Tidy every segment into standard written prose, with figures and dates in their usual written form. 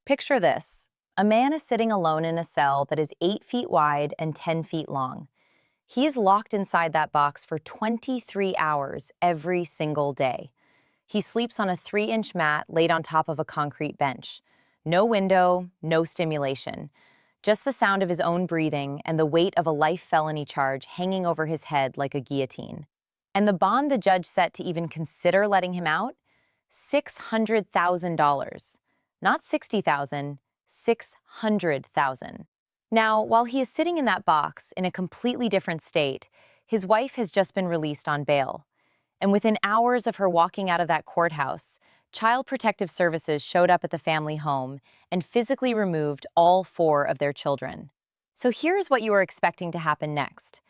Picture this. A man is sitting alone in a cell that is 8 feet wide and 10 feet long. He is locked inside that box for 23 hours every single day. He sleeps on a 3-inch mat laid on top of a concrete bench. No window, no stimulation. Just the sound of his own breathing and the weight of a life felony charge hanging over his head like a guillotine. And the bond the judge set to even consider letting him out? $600,000. Not 60,000, 600,000. Now, while he is sitting in that box in a completely different state, his wife has just been released on bail. And within hours of her walking out of that courthouse, Child Protective Services showed up at the family home and physically removed all 4 of their children. So here's what you are expecting to happen next.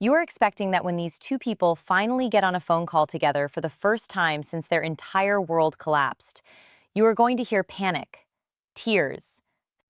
You are expecting that when these 2 people finally get on a phone call together for the first time since their entire world collapsed, you are going to hear panic, tears,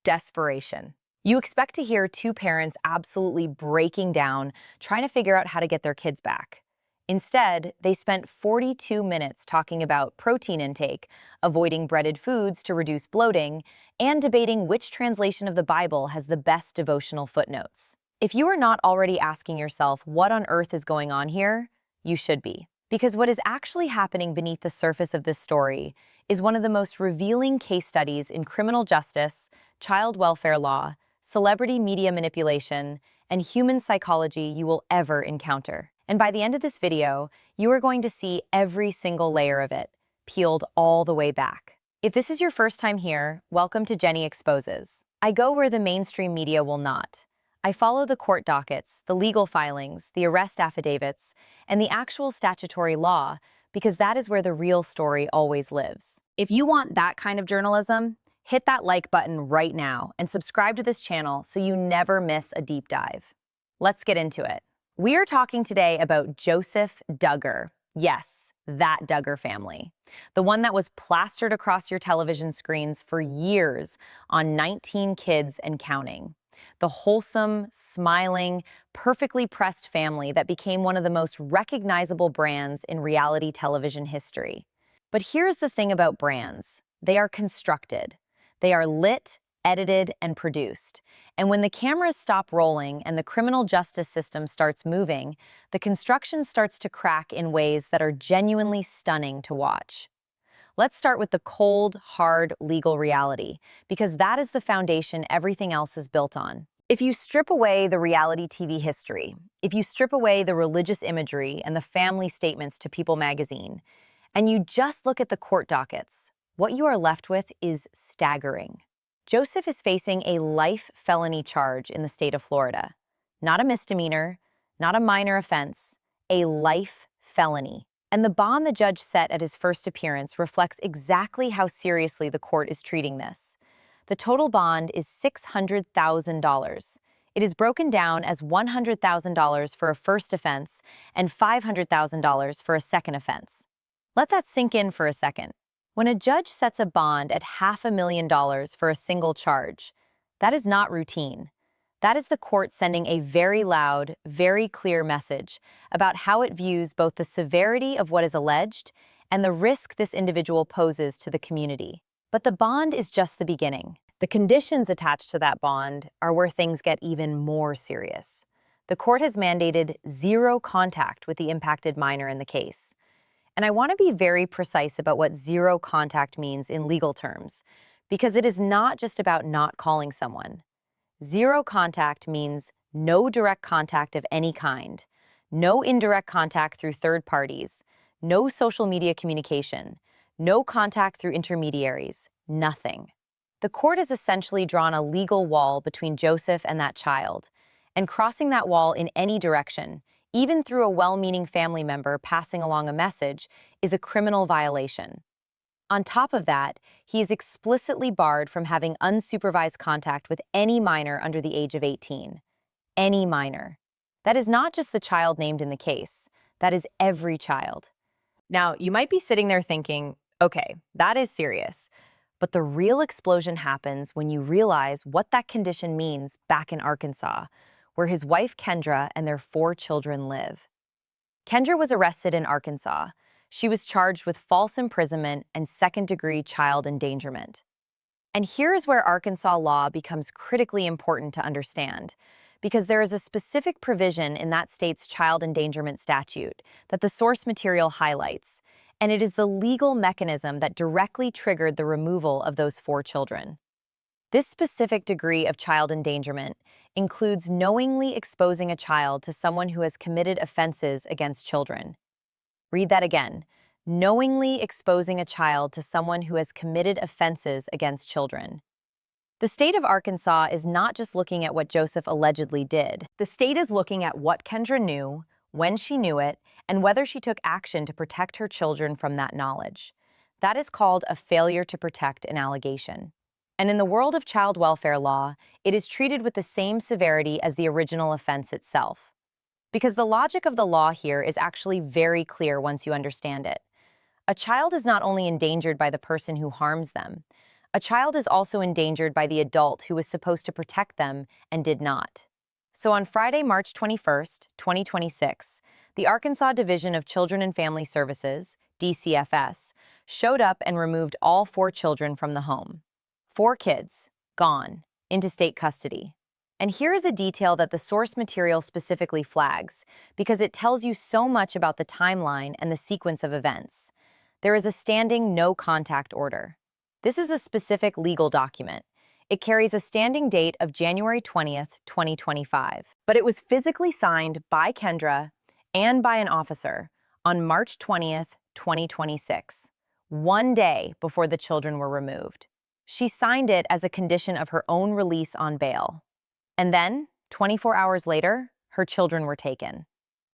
desperation. You expect to hear 2 parents absolutely breaking down, trying to figure out how to get their kids back. Instead, they spent 42 minutes talking about protein intake, avoiding breaded foods to reduce bloating, and debating which translation of the Bible has the best devotional footnotes. If you are not already asking yourself what on earth is going on here, you should be. Because what is actually happening beneath the surface of this story is one of the most revealing case studies in criminal justice, child welfare law, celebrity media manipulation, and human psychology you will ever encounter. And by the end of this video, you are going to see every single layer of it, peeled all the way back. If this is your first time here, welcome to Jenny Exposes. I go where the mainstream media will not. I follow the court dockets, the legal filings, the arrest affidavits, and the actual statutory law, because that is where the real story always lives. If you want that kind of journalism, hit that like button right now and subscribe to this channel so you never miss a deep dive. Let's get into it. We are talking today about Joseph Duggar. Yes, that Duggar family. The one that was plastered across your television screens for years on 19 kids and counting. The wholesome, smiling, perfectly pressed family that became one of the most recognizable brands in reality television history. But here's the thing about brands. They are constructed. They are lit, edited, and produced. And when the cameras stop rolling and the criminal justice system starts moving, the construction starts to crack in ways that are genuinely stunning to watch. Let's start with the cold, hard legal reality, because that is the foundation everything else is built on. If you strip away the reality TV history, if you strip away the religious imagery and the family statements to People magazine, and you just look at the court dockets, what you are left with is staggering. Joseph is facing a life felony charge in the state of Florida. Not a misdemeanor, not a minor offense, a life felony. And the bond the judge set at his first appearance reflects exactly how seriously the court is treating this. The total bond is $600,000. It is broken down as $100,000 for a first offense and $500,000 for a second offense. Let that sink in for a second. When a judge sets a bond at $500,000 for a single charge, that is not routine. That is the court sending a very loud, very clear message about how it views both the severity of what is alleged and the risk this individual poses to the community. But the bond is just the beginning. The conditions attached to that bond are where things get even more serious. The court has mandated 0 contact with the impacted minor in the case. And I want to be very precise about what 0 contact means in legal terms, because it is not just about not calling someone. 0 contact means no direct contact of any kind, no indirect contact through third parties, no social media communication, no contact through intermediaries, nothing. The court has essentially drawn a legal wall between Joseph and that child, and crossing that wall in any direction, even through a well-meaning family member passing along a message, is a criminal violation. On top of that, he is explicitly barred from having unsupervised contact with any minor under the age of 18. Any minor. That is not just the child named in the case. That is every child. Now, you might be sitting there thinking, okay, that is serious. But the real explosion happens when you realize what that condition means back in Arkansas, where his wife Kendra and their 4 children live. Kendra was arrested in Arkansas. She was charged with false imprisonment and second-degree child endangerment. And here is where Arkansas law becomes critically important to understand, because there is a specific provision in that state's child endangerment statute that the source material highlights, and it is the legal mechanism that directly triggered the removal of those 4 children. This specific degree of child endangerment includes knowingly exposing a child to someone who has committed offenses against children. Read that again. Knowingly exposing a child to someone who has committed offenses against children. The state of Arkansas is not just looking at what Joseph allegedly did. The state is looking at what Kendra knew, when she knew it, and whether she took action to protect her children from that knowledge. That is called a failure to protect an allegation. And in the world of child welfare law, it is treated with the same severity as the original offense itself. Because the logic of the law here is actually very clear once you understand it. A child is not only endangered by the person who harms them, a child is also endangered by the adult who was supposed to protect them and did not. So on Friday, March 21st, 2026, the Arkansas Division of Children and Family Services, DCFS, showed up and removed all 4 children from the home. 4 kids, gone, into state custody. And here is a detail that the source material specifically flags, because it tells you so much about the timeline and the sequence of events. There is a standing no-contact order. This is a specific legal document. It carries a standing date of January 20th, 2025. But it was physically signed by Kendra and by an officer on March 20th, 2026, 1 day before the children were removed. She signed it as a condition of her own release on bail. And then, 24 hours later, her children were taken.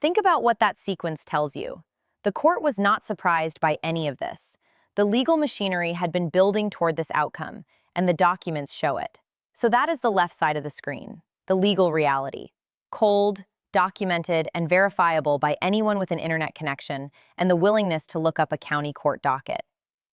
Think about what that sequence tells you. The court was not surprised by any of this. The legal machinery had been building toward this outcome, and the documents show it. So that is the left side of the screen, the legal reality. Cold, documented, and verifiable by anyone with an internet connection and the willingness to look up a county court docket.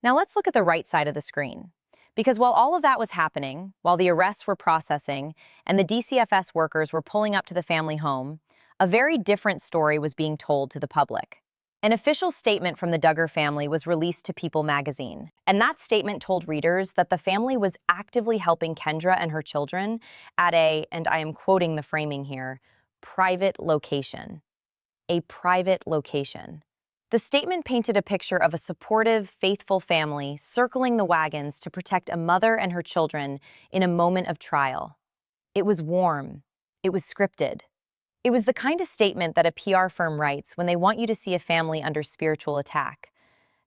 Now let's look at the right side of the screen. Because while all of that was happening, while the arrests were processing, and the DCFS workers were pulling up to the family home, a very different story was being told to the public. An official statement from the Duggar family was released to People magazine, and that statement told readers that the family was actively helping Kendra and her children at a, and I am quoting the framing here, private location. A private location. The statement painted a picture of a supportive, faithful family circling the wagons to protect a mother and her children in a moment of trial. It was warm. It was scripted. It was the kind of statement that a PR firm writes when they want you to see a family under spiritual attack,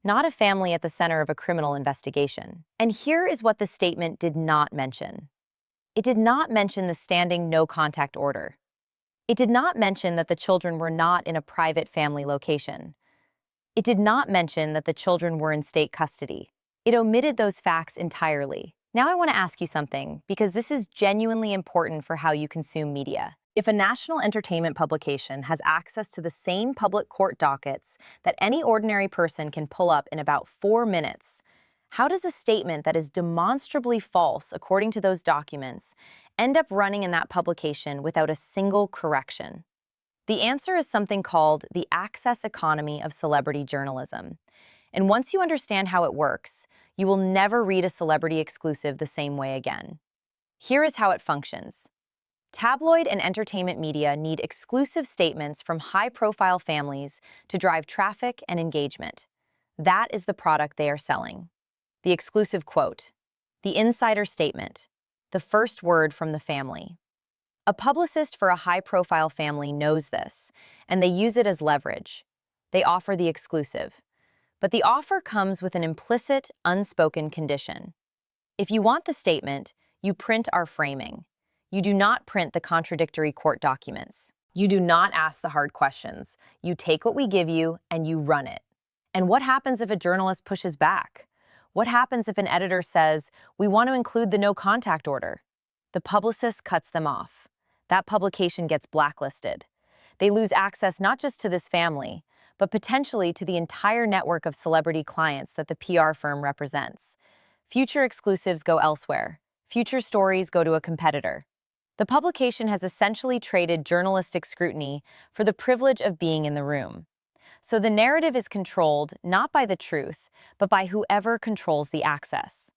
not a family at the center of a criminal investigation. And here is what the statement did not mention. It did not mention the standing no-contact order. It did not mention that the children were not in a private family location. It did not mention that the children were in state custody. It omitted those facts entirely. Now I want to ask you something, because this is genuinely important for how you consume media. If a national entertainment publication has access to the same public court dockets that any ordinary person can pull up in about 4 minutes, how does a statement that is demonstrably false according to those documents end up running in that publication without a single correction? The answer is something called the access economy of celebrity journalism. And once you understand how it works, you will never read a celebrity exclusive the same way again. Here is how it functions. Tabloid and entertainment media need exclusive statements from high-profile families to drive traffic and engagement. That is the product they are selling. The exclusive quote, the insider statement, the first word from the family. A publicist for a high-profile family knows this, and they use it as leverage. They offer the exclusive. But the offer comes with an implicit, unspoken condition. If you want the statement, you print our framing. You do not print the contradictory court documents. You do not ask the hard questions. You take what we give you and you run it. And what happens if a journalist pushes back? What happens if an editor says, we want to include the no-contact order? The publicist cuts them off. That publication gets blacklisted. They lose access not just to this family, but potentially to the entire network of celebrity clients that the PR firm represents. Future exclusives go elsewhere. Future stories go to a competitor. The publication has essentially traded journalistic scrutiny for the privilege of being in the room. So the narrative is controlled not by the truth, but by whoever controls the access.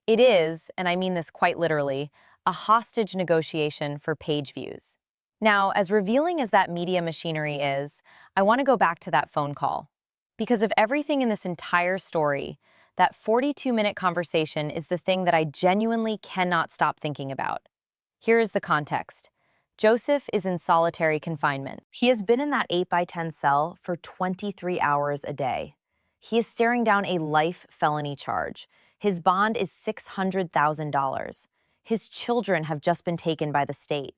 It is, and I mean this quite literally, a hostage negotiation for page views. Now, as revealing as that media machinery is, I want to go back to that phone call. Because of everything in this entire story, that 42-minute conversation is the thing that I genuinely cannot stop thinking about. Here is the context. Joseph is in solitary confinement. He has been in that 8 by 10 cell for 23 hours a day. He is staring down a life felony charge. His bond is $600,000. His children have just been taken by the state.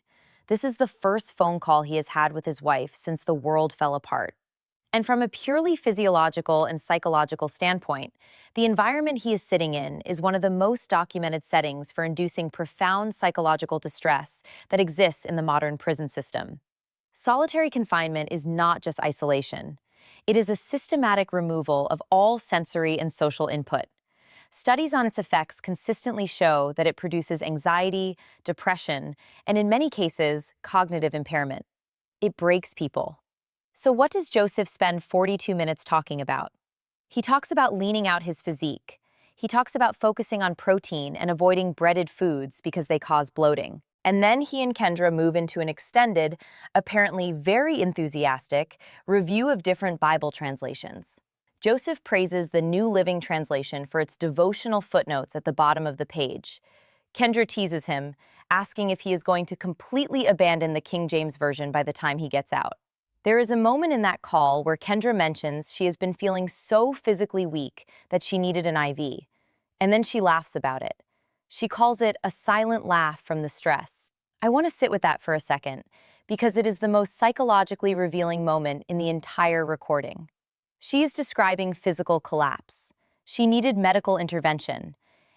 This is the first phone call he has had with his wife since the world fell apart. And from a purely physiological and psychological standpoint, the environment he is sitting in is one of the most documented settings for inducing profound psychological distress that exists in the modern prison system. Solitary confinement is not just isolation. It is a systematic removal of all sensory and social input. Studies on its effects consistently show that it produces anxiety, depression, and in many cases, cognitive impairment. It breaks people. So what does Joseph spend 42 minutes talking about? He talks about leaning out his physique. He talks about focusing on protein and avoiding breaded foods because they cause bloating. And then he and Kendra move into an extended, apparently very enthusiastic, review of different Bible translations. Joseph praises the New Living Translation for its devotional footnotes at the bottom of the page. Kendra teases him, asking if he is going to completely abandon the King James Version by the time he gets out. There is a moment in that call where Kendra mentions she has been feeling so physically weak that she needed an IV, and then she laughs about it. She calls it a silent laugh from the stress. I want to sit with that for a second, because it is the most psychologically revealing moment in the entire recording. She is describing physical collapse. She needed medical intervention,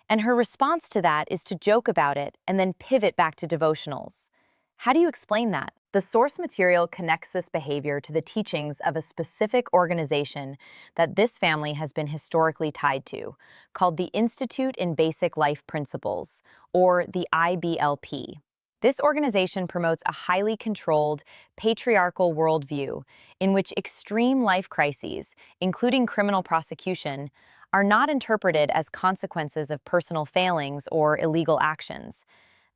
and her response to that is to joke about it and then pivot back to devotionals. How do you explain that? The source material connects this behavior to the teachings of a specific organization that this family has been historically tied to, called the Institute in Basic Life Principles, or the IBLP. This organization promotes a highly controlled, patriarchal worldview in which extreme life crises, including criminal prosecution, are not interpreted as consequences of personal failings or illegal actions.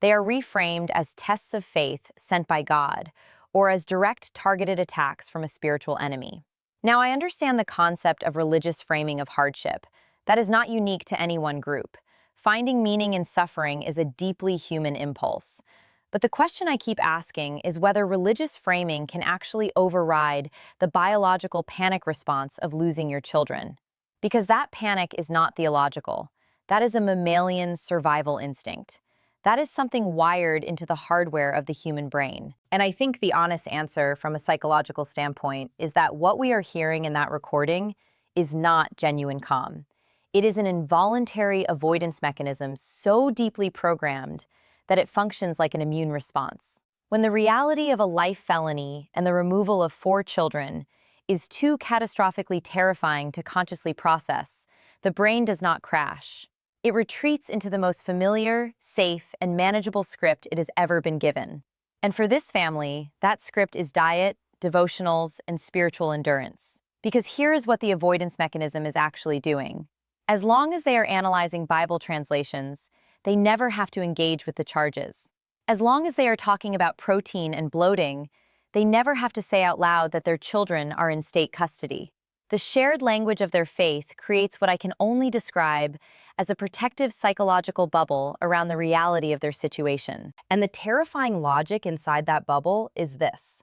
They are reframed as tests of faith sent by God, or as direct targeted attacks from a spiritual enemy. Now, I understand the concept of religious framing of hardship. That is not unique to any one group. Finding meaning in suffering is a deeply human impulse. But the question I keep asking is whether religious framing can actually override the biological panic response of losing your children. Because that panic is not theological. That is a mammalian survival instinct. That is something wired into the hardware of the human brain. And I think the honest answer from a psychological standpoint is that what we are hearing in that recording is not genuine calm. It is an involuntary avoidance mechanism so deeply programmed that it functions like an immune response. When the reality of a life felony and the removal of 4 children is too catastrophically terrifying to consciously process, the brain does not crash. It retreats into the most familiar, safe, and manageable script it has ever been given. And for this family, that script is diet, devotionals, and spiritual endurance. Because here is what the avoidance mechanism is actually doing. As long as they are analyzing Bible translations, they never have to engage with the charges. As long as they are talking about protein and bloating, they never have to say out loud that their children are in state custody. The shared language of their faith creates what I can only describe as a protective psychological bubble around the reality of their situation. And the terrifying logic inside that bubble is this.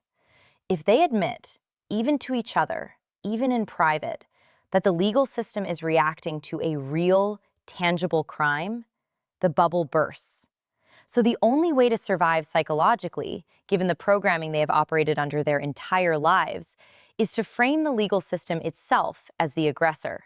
If they admit, even to each other, even in private, that the legal system is reacting to a real, tangible crime, the bubble bursts. So the only way to survive psychologically, given the programming they have operated under their entire lives, is to frame the legal system itself as the aggressor,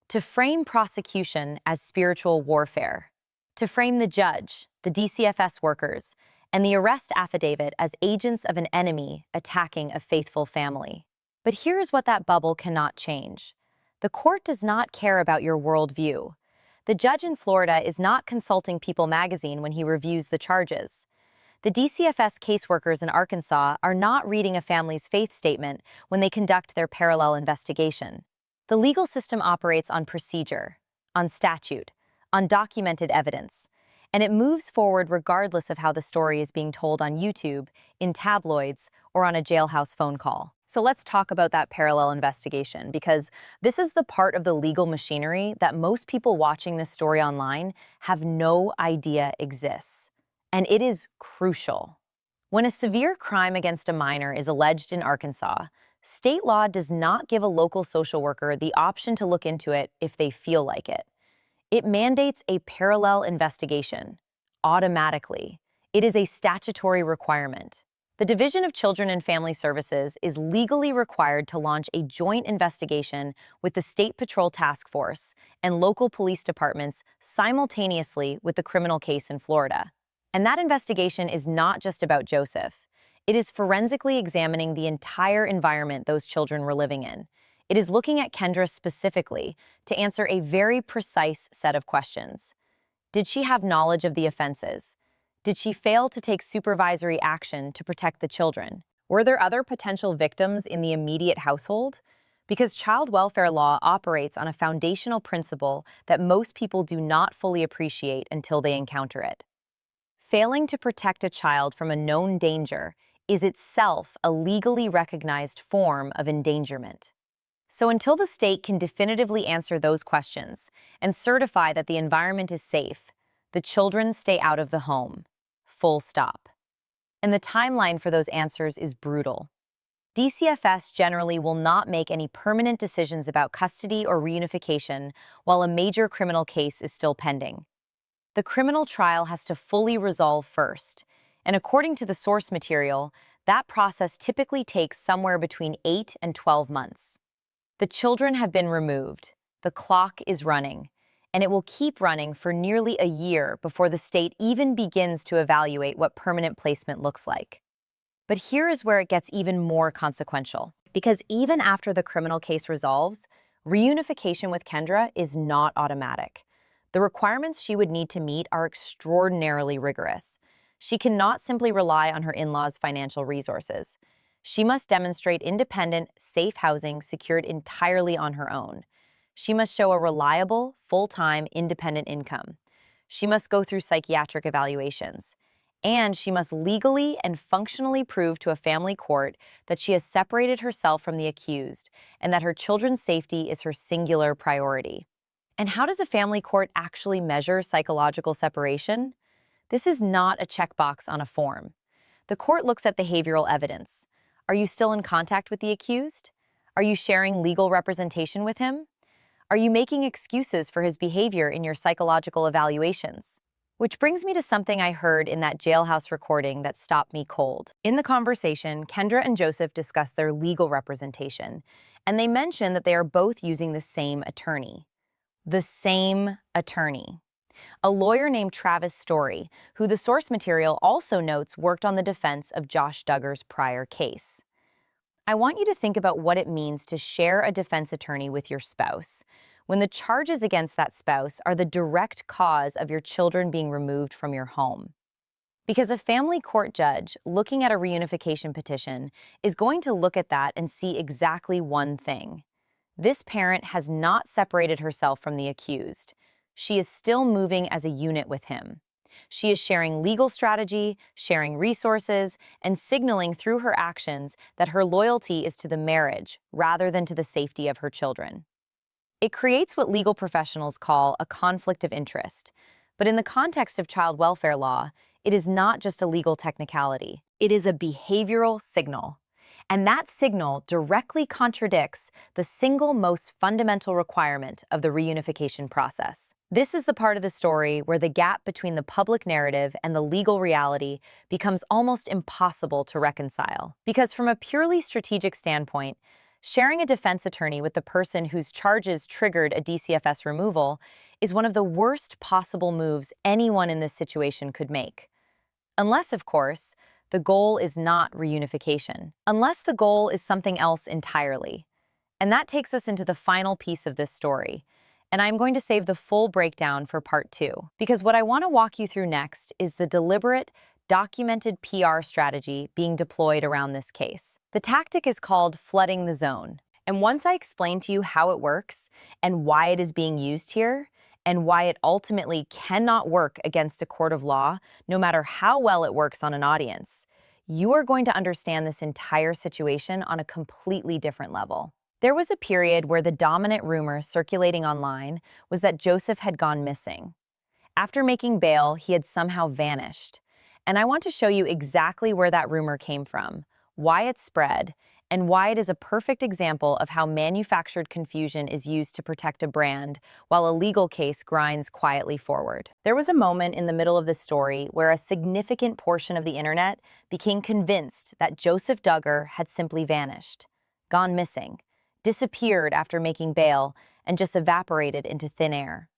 to frame prosecution as spiritual warfare, to frame the judge, the DCFS workers, and the arrest affidavit as agents of an enemy attacking a faithful family. But here's what that bubble cannot change. The court does not care about your worldview. The judge in Florida is not consulting People magazine when he reviews the charges. The DCFS caseworkers in Arkansas are not reading a family's faith statement when they conduct their parallel investigation. The legal system operates on procedure, on statute, on documented evidence, and it moves forward regardless of how the story is being told on YouTube, in tabloids, or on a jailhouse phone call. So let's talk about that parallel investigation, because this is the part of the legal machinery that most people watching this story online have no idea exists. And it is crucial. When a severe crime against a minor is alleged in Arkansas, state law does not give a local social worker the option to look into it if they feel like it. It mandates a parallel investigation, automatically. It is a statutory requirement. The Division of Children and Family Services is legally required to launch a joint investigation with the State Patrol Task Force and local police departments simultaneously with the criminal case in Florida. And that investigation is not just about Joseph. It is forensically examining the entire environment those children were living in. It is looking at Kendra specifically to answer a very precise set of questions. Did she have knowledge of the offenses? Did she fail to take supervisory action to protect the children? Were there other potential victims in the immediate household? Because child welfare law operates on a foundational principle that most people do not fully appreciate until they encounter it. Failing to protect a child from a known danger is itself a legally recognized form of endangerment. So until the state can definitively answer those questions and certify that the environment is safe, the children stay out of the home. Full stop. And the timeline for those answers is brutal. DCFS generally will not make any permanent decisions about custody or reunification while a major criminal case is still pending. The criminal trial has to fully resolve first, and according to the source material, that process typically takes somewhere between 8 and 12 months. The children have been removed, the clock is running, and it will keep running for nearly a year before the state even begins to evaluate what permanent placement looks like. But here is where it gets even more consequential, because even after the criminal case resolves, reunification with Kendra is not automatic. The requirements she would need to meet are extraordinarily rigorous. She cannot simply rely on her in-laws' financial resources. She must demonstrate independent, safe housing secured entirely on her own. She must show a reliable, full-time, independent income. She must go through psychiatric evaluations. And she must legally and functionally prove to a family court that she has separated herself from the accused and that her children's safety is her singular priority. And how does a family court actually measure psychological separation? This is not a checkbox on a form. The court looks at behavioral evidence. Are you still in contact with the accused? Are you sharing legal representation with him? Are you making excuses for his behavior in your psychological evaluations? Which brings me to something I heard in that jailhouse recording that stopped me cold. In the conversation, Kendra and Joseph discuss their legal representation, and they mention that they are both using the same attorney. The same attorney. A lawyer named Travis Story, who the source material also notes worked on the defense of Josh Duggar's prior case. I want you to think about what it means to share a defense attorney with your spouse, when the charges against that spouse are the direct cause of your children being removed from your home. Because a family court judge looking at a reunification petition is going to look at that and see exactly one thing. This parent has not separated herself from the accused. She is still moving as a unit with him. She is sharing legal strategy, sharing resources, and signaling through her actions that her loyalty is to the marriage rather than to the safety of her children. It creates what legal professionals call a conflict of interest. But in the context of child welfare law, it is not just a legal technicality. It is a behavioral signal. And that signal directly contradicts the single most fundamental requirement of the reunification process. This is the part of the story where the gap between the public narrative and the legal reality becomes almost impossible to reconcile. Because from a purely strategic standpoint, sharing a defense attorney with the person whose charges triggered a DCFS removal is one of the worst possible moves anyone in this situation could make. Unless, of course, the goal is not reunification. Unless the goal is something else entirely. And that takes us into the final piece of this story. And I'm going to save the full breakdown for part 2, because what I want to walk you through next is the deliberate, documented PR strategy being deployed around this case. The tactic is called flooding the zone. And once I explain to you how it works and why it is being used here, and why it ultimately cannot work against a court of law, no matter how well it works on an audience, you are going to understand this entire situation on a completely different level. There was a period where the dominant rumor circulating online was that Joseph had gone missing. After making bail, he had somehow vanished. And I want to show you exactly where that rumor came from, why it spread, and why it is a perfect example of how manufactured confusion is used to protect a brand while a legal case grinds quietly forward. There was a moment in the middle of this story where a significant portion of the internet became convinced that Joseph Duggar had simply vanished, gone missing, disappeared after making bail, and just evaporated into thin air.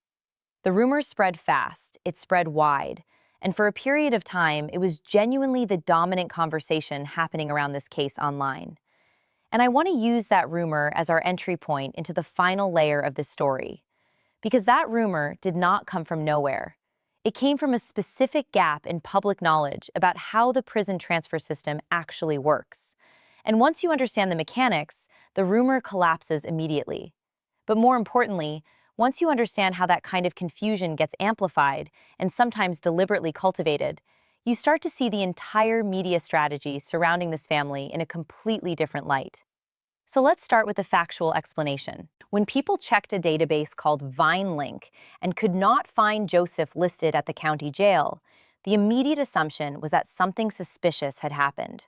The rumor spread fast, it spread wide, and for a period of time, it was genuinely the dominant conversation happening around this case online. And I want to use that rumor as our entry point into the final layer of this story, because that rumor did not come from nowhere. It came from a specific gap in public knowledge about how the prison transfer system actually works. And once you understand the mechanics, the rumor collapses immediately. But more importantly, once you understand how that kind of confusion gets amplified and sometimes deliberately cultivated, you start to see the entire media strategy surrounding this family in a completely different light. So let's start with a factual explanation. When people checked a database called VineLink and could not find Joseph listed at the county jail, the immediate assumption was that something suspicious had happened.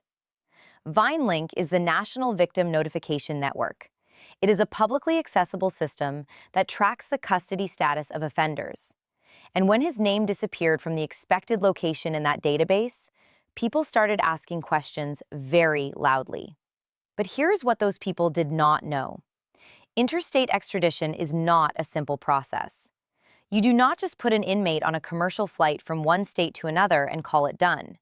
VineLink is the National Victim Notification Network. It is a publicly accessible system that tracks the custody status of offenders. And when his name disappeared from the expected location in that database, people started asking questions very loudly. But here's what those people did not know. Interstate extradition is not a simple process. You do not just put an inmate on a commercial flight from one state to another and call it done.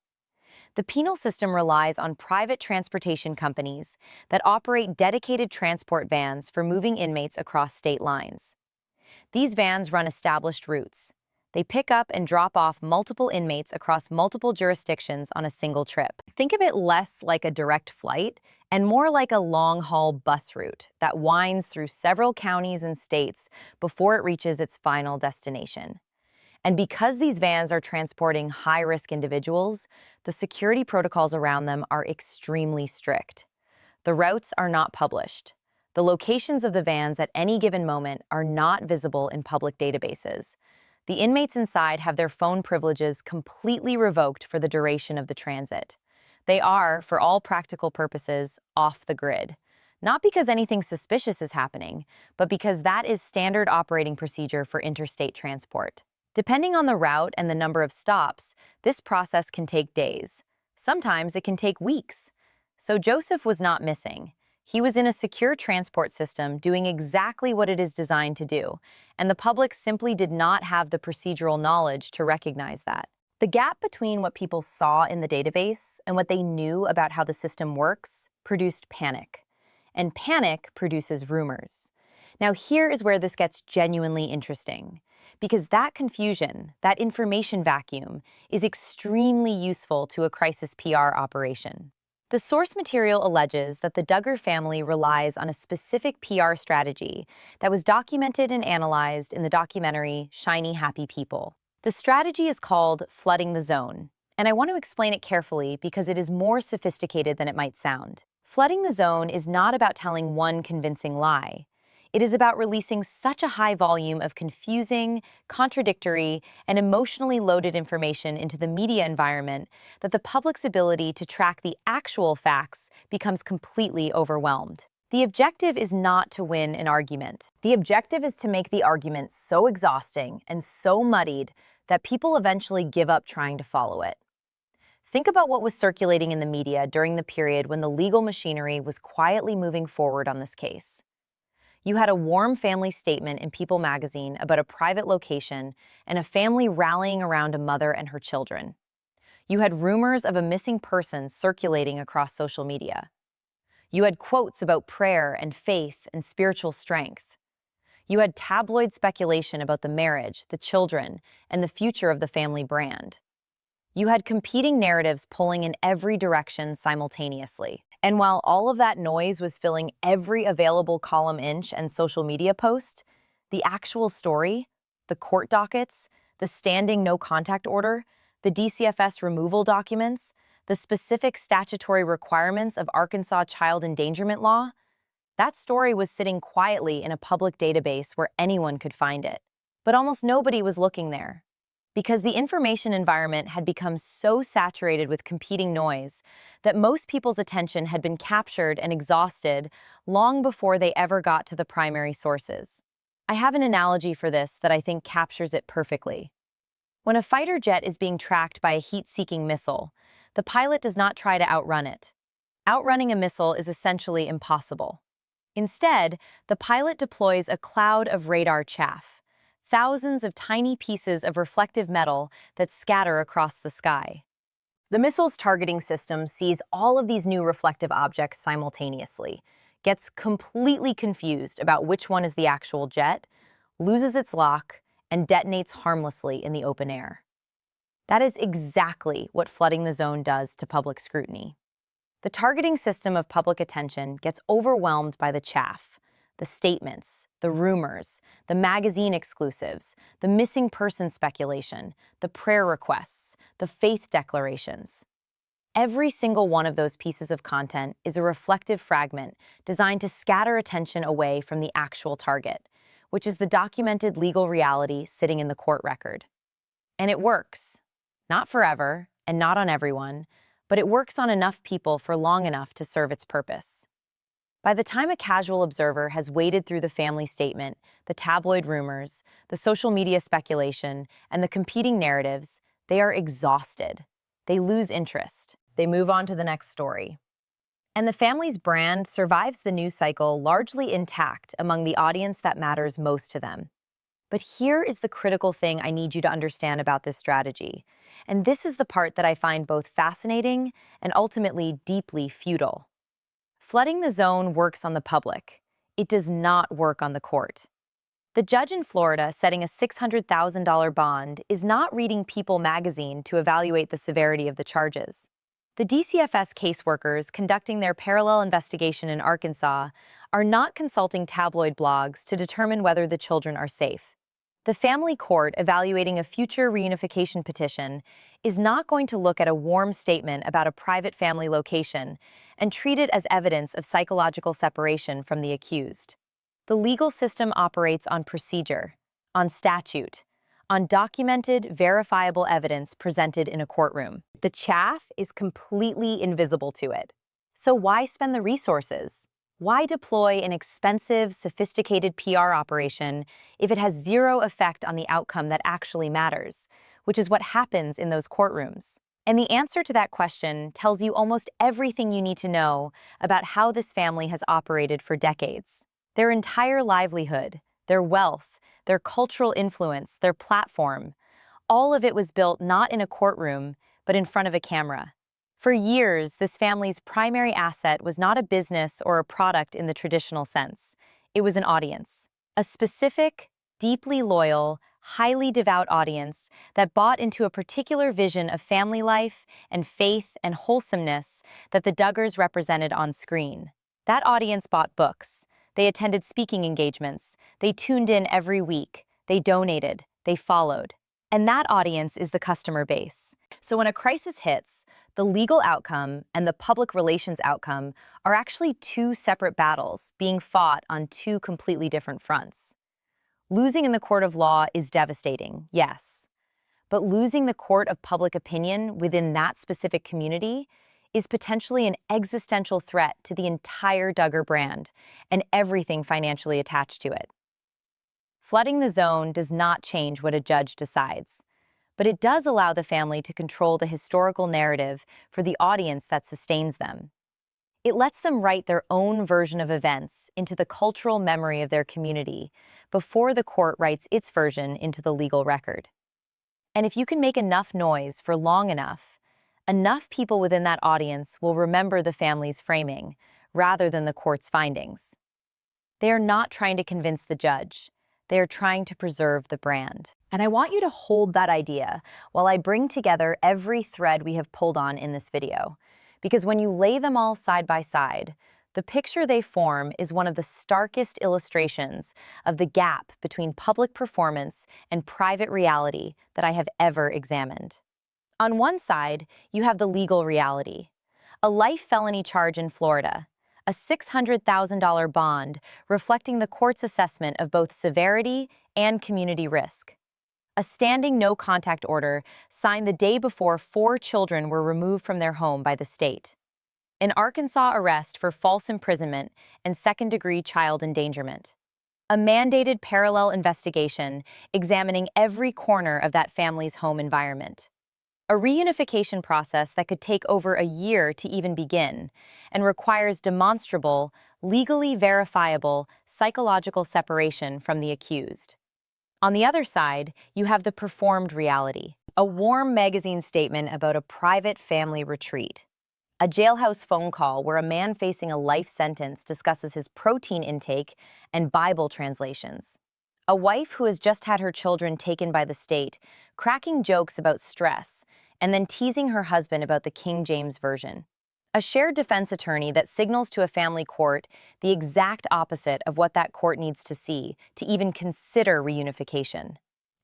The penal system relies on private transportation companies that operate dedicated transport vans for moving inmates across state lines. These vans run established routes. They pick up and drop off multiple inmates across multiple jurisdictions on a single trip. Think of it less like a direct flight and more like a long-haul bus route that winds through several counties and states before it reaches its final destination. And because these vans are transporting high-risk individuals, the security protocols around them are extremely strict. The routes are not published. The locations of the vans at any given moment are not visible in public databases. The inmates inside have their phone privileges completely revoked for the duration of the transit. They are, for all practical purposes, off the grid. Not because anything suspicious is happening, but because that is standard operating procedure for interstate transport. Depending on the route and the number of stops, this process can take days. Sometimes it can take weeks. So Joseph was not missing. He was in a secure transport system doing exactly what it is designed to do, and the public simply did not have the procedural knowledge to recognize that. The gap between what people saw in the database and what they knew about how the system works produced panic. And panic produces rumors. Now here is where this gets genuinely interesting, because that confusion, that information vacuum, is extremely useful to a crisis PR operation. The source material alleges that the Duggar family relies on a specific PR strategy that was documented and analyzed in the documentary Shiny Happy People. The strategy is called flooding the zone, and I want to explain it carefully because it is more sophisticated than it might sound. Flooding the zone is not about telling one convincing lie. It is about releasing such a high volume of confusing, contradictory, and emotionally loaded information into the media environment that the public's ability to track the actual facts becomes completely overwhelmed. The objective is not to win an argument. The objective is to make the argument so exhausting and so muddied that people eventually give up trying to follow it. Think about what was circulating in the media during the period when the legal machinery was quietly moving forward on this case. You had a warm family statement in People magazine about a private location and a family rallying around a mother and her children. You had rumors of a missing person circulating across social media. You had quotes about prayer and faith and spiritual strength. You had tabloid speculation about the marriage, the children, and the future of the family brand. You had competing narratives pulling in every direction simultaneously. And while all of that noise was filling every available column inch and social media post, the actual story, the court dockets, the standing no contact order, the DCFS removal documents, the specific statutory requirements of Arkansas child endangerment law, that story was sitting quietly in a public database where anyone could find it. But almost nobody was looking there, because the information environment had become so saturated with competing noise that most people's attention had been captured and exhausted long before they ever got to the primary sources. I have an analogy for this that I think captures it perfectly. When a fighter jet is being tracked by a heat-seeking missile, the pilot does not try to outrun it. Outrunning a missile is essentially impossible. Instead, the pilot deploys a cloud of radar chaff, thousands of tiny pieces of reflective metal that scatter across the sky. The missile's targeting system sees all of these new reflective objects simultaneously, gets completely confused about which one is the actual jet, loses its lock, and detonates harmlessly in the open air. That is exactly what flooding the zone does to public scrutiny. The targeting system of public attention gets overwhelmed by the chaff, the statements, the rumors, the magazine exclusives, the missing person speculation, the prayer requests, the faith declarations. Every single one of those pieces of content is a reflective fragment designed to scatter attention away from the actual target, which is the documented legal reality sitting in the court record. And it works. Not forever, and not on everyone, but it works on enough people for long enough to serve its purpose. By the time a casual observer has waded through the family statement, the tabloid rumors, the social media speculation, and the competing narratives, they are exhausted. They lose interest. They move on to the next story. And the family's brand survives the news cycle largely intact among the audience that matters most to them. But here is the critical thing I need you to understand about this strategy. And this is the part that I find both fascinating and ultimately deeply futile. Flooding the zone works on the public. It does not work on the court. The judge in Florida setting a $600,000 bond is not reading People magazine to evaluate the severity of the charges. The DCFS caseworkers conducting their parallel investigation in Arkansas are not consulting tabloid blogs to determine whether the children are safe. The family court evaluating a future reunification petition is not going to look at a warm statement about a private family location and treat it as evidence of psychological separation from the accused. The legal system operates on procedure, on statute, on documented, verifiable evidence presented in a courtroom. The chaff is completely invisible to it. So why spend the resources? Why deploy an expensive, sophisticated PR operation if it has zero effect on the outcome that actually matters, which is what happens in those courtrooms? And the answer to that question tells you almost everything you need to know about how this family has operated for decades. Their entire livelihood, their wealth, their cultural influence, their platform, all of it was built not in a courtroom, but in front of a camera. For years, this family's primary asset was not a business or a product in the traditional sense. It was an audience, a specific, deeply loyal, highly devout audience that bought into a particular vision of family life and faith and wholesomeness that the Duggars represented on screen. That audience bought books. They attended speaking engagements. They tuned in every week. They donated. They followed. And that audience is the customer base. So when a crisis hits, the legal outcome and the public relations outcome are actually two separate battles being fought on two completely different fronts. Losing in the court of law is devastating, yes. But losing the court of public opinion within that specific community is potentially an existential threat to the entire Duggar brand and everything financially attached to it. Flooding the zone does not change what a judge decides, but it does allow the family to control the historical narrative for the audience that sustains them. It lets them write their own version of events into the cultural memory of their community before the court writes its version into the legal record. And if you can make enough noise for long enough people within that audience will remember the family's framing rather than the court's findings. They are not trying to convince the judge. They are trying to preserve the brand. And I want you to hold that idea while I bring together every thread we have pulled on in this video. Because when you lay them all side by side, The picture they form is one of the starkest illustrations of the gap between public performance and private reality that I have ever examined. On one side, you have the legal reality. A life felony charge in Florida, a $600,000 bond reflecting the court's assessment of both severity and community risk. A standing no-contact order signed the day before 4 children were removed from their home by the state. An Arkansas arrest for false imprisonment and second-degree child endangerment. A mandated parallel investigation examining every corner of that family's home environment. A reunification process that could take over a year to even begin and requires demonstrable, legally verifiable psychological separation from the accused. On the other side, you have the performed reality, a warm magazine statement about a private family retreat. A jailhouse phone call where a man facing a life sentence discusses his protein intake and Bible translations. A wife who has just had her children taken by the state, cracking jokes about stress, and then teasing her husband about the King James Version. A shared defense attorney that signals to a family court the exact opposite of what that court needs to see to even consider reunification.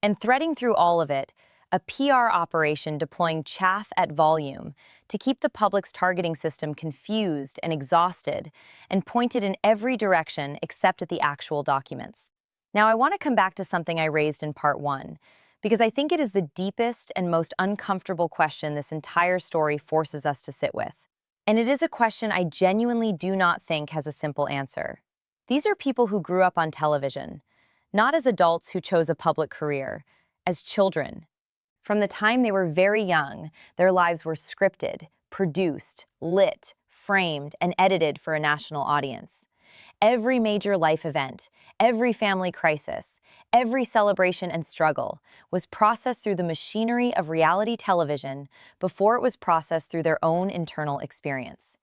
And threading through all of it, a PR operation deploying chaff at volume to keep the public's targeting system confused and exhausted and pointed in every direction except at the actual documents. Now, I want to come back to something I raised in part 1, because I think it is the deepest and most uncomfortable question this entire story forces us to sit with. And it is a question I genuinely do not think has a simple answer. These are people who grew up on television, not as adults who chose a public career, as children. From the time they were very young, their lives were scripted, produced, lit, framed, and edited for a national audience. Every major life event, every family crisis, every celebration and struggle was processed through the machinery of reality television before it was processed through their own internal experience.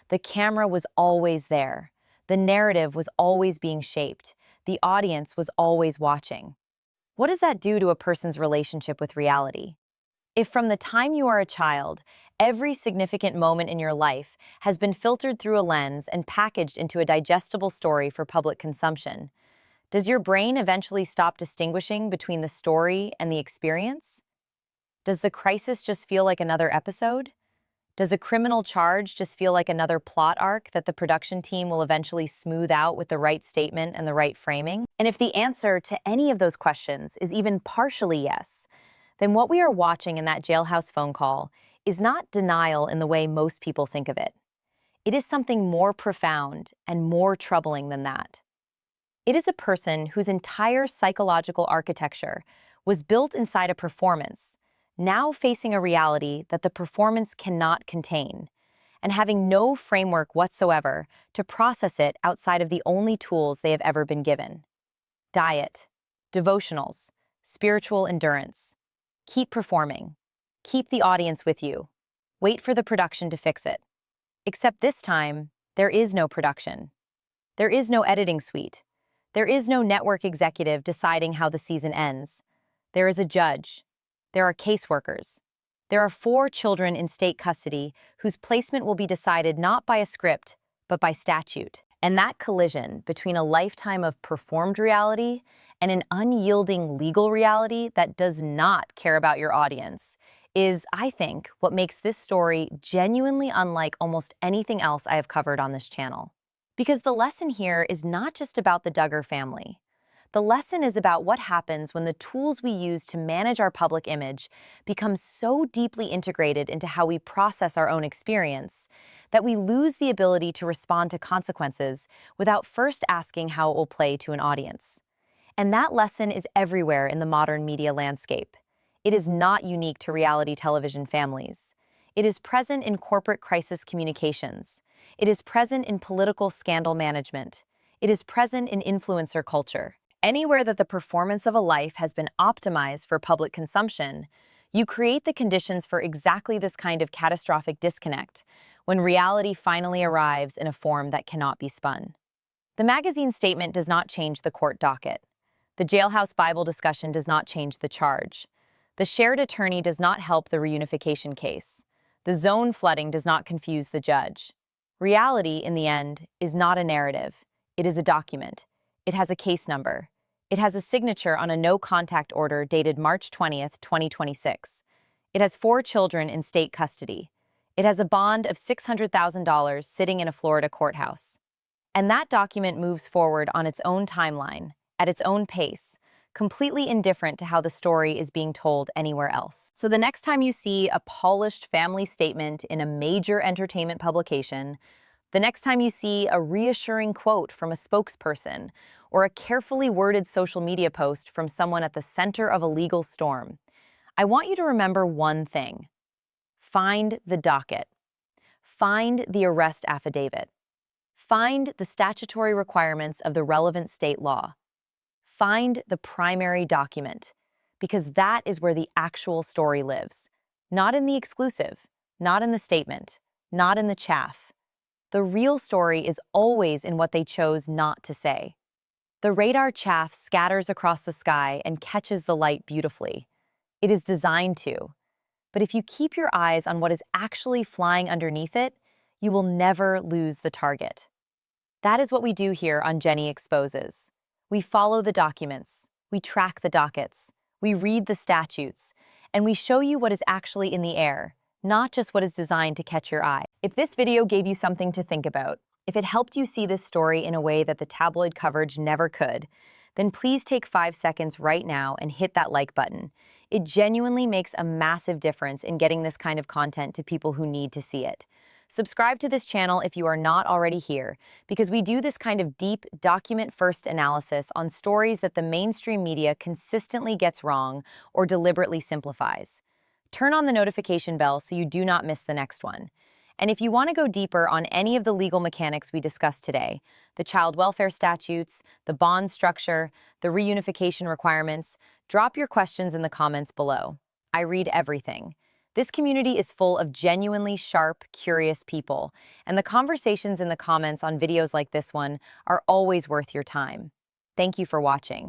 The camera was always there. The narrative was always being shaped. The audience was always watching. What does that do to a person's relationship with reality? If from the time you are a child, every significant moment in your life has been filtered through a lens and packaged into a digestible story for public consumption, does your brain eventually stop distinguishing between the story and the experience? Does the crisis just feel like another episode? Does a criminal charge just feel like another plot arc that the production team will eventually smooth out with the right statement and the right framing? And if the answer to any of those questions is even partially yes, then what we are watching in that jailhouse phone call is not denial in the way most people think of it. It is something more profound and more troubling than that. It is a person whose entire psychological architecture was built inside a performance, now facing a reality that the performance cannot contain, and having no framework whatsoever to process it outside of the only tools they have ever been given. Diet, devotionals, spiritual endurance. Keep performing. Keep the audience with you. Wait for the production to fix it. Except this time, there is no production. There is no editing suite. There is no network executive deciding how the season ends. There is a judge. There are caseworkers. There are 4 children in state custody whose placement will be decided not by a script, but by statute. And that collision between a lifetime of performed reality and an unyielding legal reality that does not care about your audience is, I think, what makes this story genuinely unlike almost anything else I have covered on this channel. Because the lesson here is not just about the Duggar family. The lesson is about what happens when the tools we use to manage our public image become so deeply integrated into how we process our own experience that we lose the ability to respond to consequences without first asking how it will play to an audience. And that lesson is everywhere in the modern media landscape. It is not unique to reality television families. It is present in corporate crisis communications. It is present in political scandal management. It is present in influencer culture. Anywhere that the performance of a life has been optimized for public consumption, you create the conditions for exactly this kind of catastrophic disconnect when reality finally arrives in a form that cannot be spun. The magazine statement does not change the court docket. The jailhouse Bible discussion does not change the charge. The shared attorney does not help the reunification case. The zone flooding does not confuse the judge. Reality, in the end, is not a narrative. It is a document. It has a case number. It has a signature on a no-contact order dated March 20th, 2026. It has 4 children in state custody. It has a bond of $600,000 sitting in a Florida courthouse. And that document moves forward on its own timeline, at its own pace, completely indifferent to how the story is being told anywhere else. So the next time you see a polished family statement in a major entertainment publication, the next time you see a reassuring quote from a spokesperson, or a carefully worded social media post from someone at the center of a legal storm, I want you to remember one thing. Find the docket. Find the arrest affidavit. Find the statutory requirements of the relevant state law. Find the primary document, because that is where the actual story lives. Not in the exclusive, not in the statement, not in the chaff. The real story is always in what they chose not to say. The radar chaff scatters across the sky and catches the light beautifully. It is designed to. But if you keep your eyes on what is actually flying underneath it, you will never lose the target. That is what we do here on Jenny Exposes. We follow the documents, we track the dockets, we read the statutes, and we show you what is actually in the air, not just what is designed to catch your eye. If this video gave you something to think about, if it helped you see this story in a way that the tabloid coverage never could, then please take 5 seconds right now and hit that like button. It genuinely makes a massive difference in getting this kind of content to people who need to see it. Subscribe to this channel if you are not already here, because we do this kind of deep, document-first analysis on stories that the mainstream media consistently gets wrong or deliberately simplifies. Turn on the notification bell so you do not miss the next one. And if you want to go deeper on any of the legal mechanics we discussed today, the child welfare statutes, the bond structure, the reunification requirements, drop your questions in the comments below. I read everything. This community is full of genuinely sharp, curious people, and the conversations in the comments on videos like this one are always worth your time. Thank you for watching.